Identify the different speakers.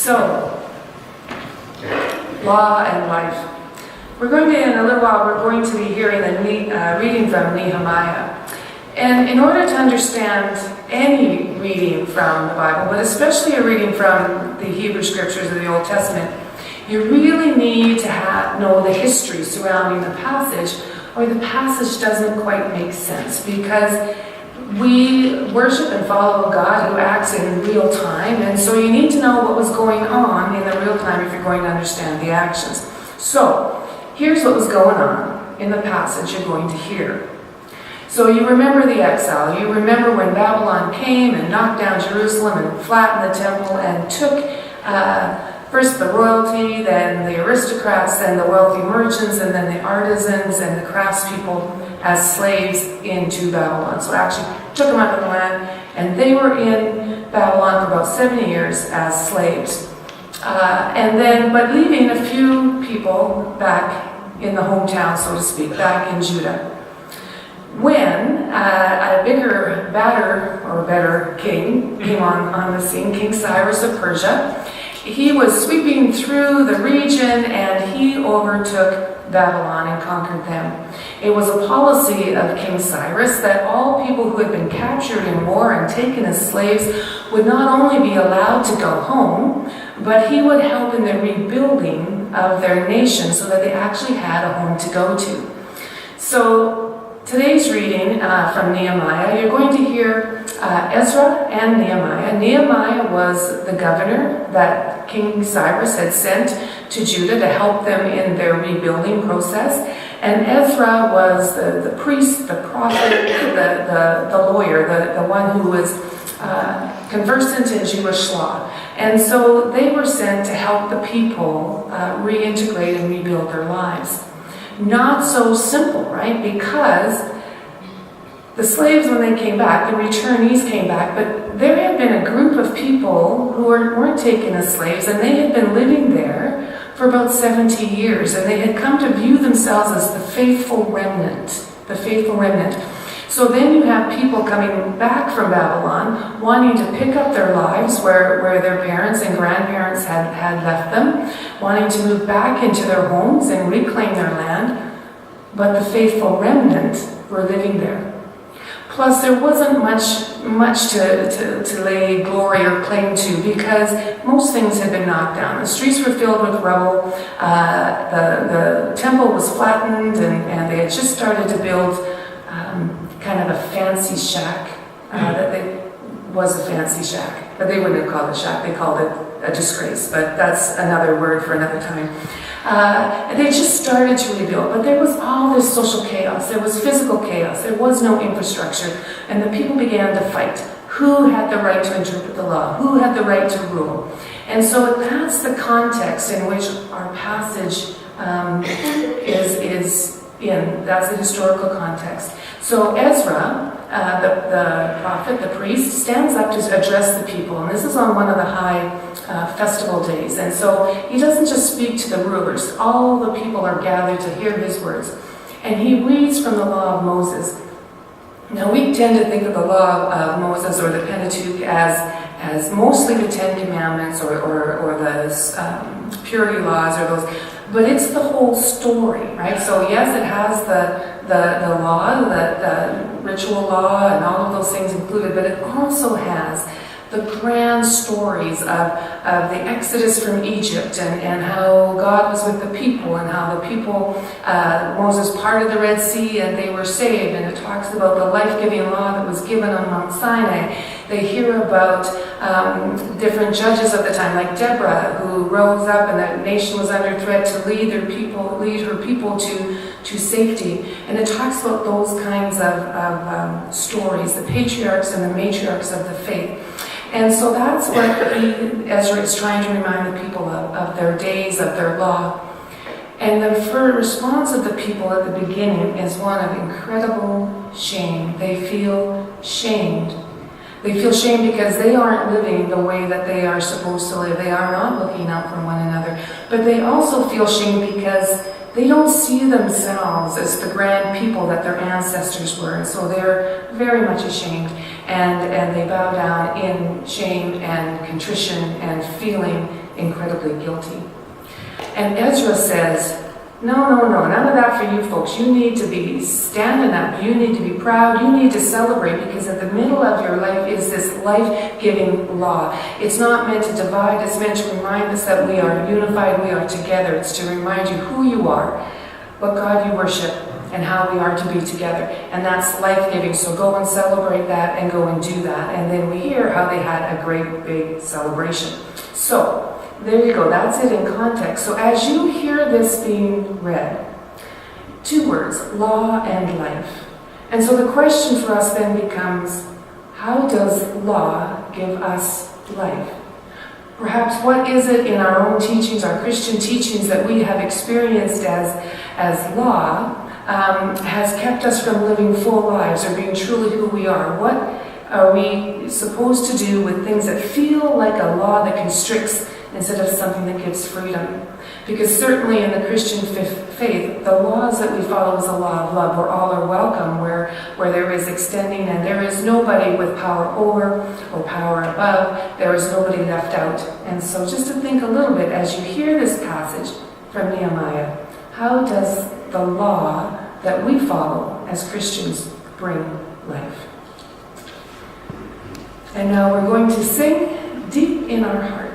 Speaker 1: So, law and life. We're going to, in a little while, we're going to be hearing a reading from Nehemiah. And in order to understand any reading from the Bible, but especially a reading from the Hebrew Scriptures of the Old Testament, you really need to know the history surrounding the passage, or the passage doesn't quite make sense, because we worship and follow a God who acts in real time, and so you need to know what was going on in the real time if you're going to understand the actions. So, here's what was going on in the passage you're going to hear. So you remember the exile. You remember when Babylon came and knocked down Jerusalem and flattened the temple and took first the royalty, then the aristocrats, then the wealthy merchants, and then the artisans and the craftspeople as slaves into Babylon. So actually took them out of the land, and they were in Babylon for about 70 years as slaves. But leaving a few people back in the hometown, so to speak, back in Judah. When a bigger, better king came on the scene, King Cyrus of Persia, he was sweeping through the region and he overtook Babylon and conquered them. It was a policy of King Cyrus that all people who had been captured in war and taken as slaves would not only be allowed to go home, but he would help in the rebuilding of their nation so that they actually had a home to go to. So today's reading from Nehemiah, you're going to hear Ezra and Nehemiah. Nehemiah was the governor that King Cyrus had sent to Judah to help them in their rebuilding process. And Ezra was the priest, the prophet, the lawyer, the one who was conversant in Jewish law. And so they were sent to help the people reintegrate and rebuild their lives. Not so simple, right? Because the slaves, when they came back, the returnees came back, but there had been a group of people who weren't taken as slaves, and they had been living there for about 70 years, and they had come to view themselves as the faithful remnant. The faithful remnant. So then you have people coming back from Babylon, wanting to pick up their lives where their parents and grandparents had left them, wanting to move back into their homes and reclaim their land, but the faithful remnant were living there. Plus, there wasn't much to lay glory or claim to, because most things had been knocked down. The streets were filled with rubble, the temple was flattened, and they had just started to build kind of a fancy shack. Was a fancy shack, but they wouldn't have called it a shack, they called it a disgrace, but that's another word for another time. They just started to rebuild, but there was all this social chaos, there was physical chaos, there was no infrastructure, and the people began to fight. Who had the right to interpret the law? Who had the right to rule? And so that's the context in which our passage is in. That's the historical context. So Ezra, the prophet, the priest, stands up to address the people. And this is on one of the high festival days. And so he doesn't just speak to the rulers. All the people are gathered to hear his words. And he reads from the law of Moses. Now we tend to think of the law of Moses or the Pentateuch as mostly the Ten Commandments or the purity laws or those. But it's the whole story, right? So yes, it has the law, the ritual law, and all of those things included, but it also has the grand stories of the Exodus from Egypt and how God was with the people and how the people, Moses parted the Red Sea and they were saved, and it talks about the life-giving law that was given on Mount Sinai. They hear about different judges of the time, like Deborah, who rose up and the nation was under threat to lead her people to safety. And it talks about those kinds of stories, the patriarchs and the matriarchs of the faith. And so that's what Ezra is trying to remind the people of their days, of their law. And the response of the people at the beginning is one of incredible shame. They feel shamed. They feel shame because they aren't living the way that they are supposed to live. They are not looking out for one another. But they also feel shame because they don't see themselves as the grand people that their ancestors were. And so they're very much ashamed. And they bow down in shame and contrition and feeling incredibly guilty. And Ezra says, no, none of that for you folks. You need to be standing up. You need to be proud. You need to celebrate, because at the middle of your life is this life-giving law. It's not meant to divide. It's meant to remind us that we are unified, we are together. It's to remind you who you are, what God you worship, and how we are to be together. And that's life-giving. So go and celebrate that and go and do that. And then we hear how they had a great big celebration. So there you go, that's it in context. So as you hear this being read, two words, law and life. And so the question for us then becomes, how does law give us life? Perhaps what is it in our own teachings, our Christian teachings, that we have experienced as law has kept us from living full lives or being truly who we are? What are we supposed to do with things that feel like a law that constricts instead of something that gives freedom? Because certainly in the Christian faith, the laws that we follow is a law of love, where all are welcome, where there is extending, and there is nobody with power over or power above. There is nobody left out. And so just to think a little bit, as you hear this passage from Nehemiah, how does the law that we follow as Christians bring life? And now we're going to sing Deep in Our Heart.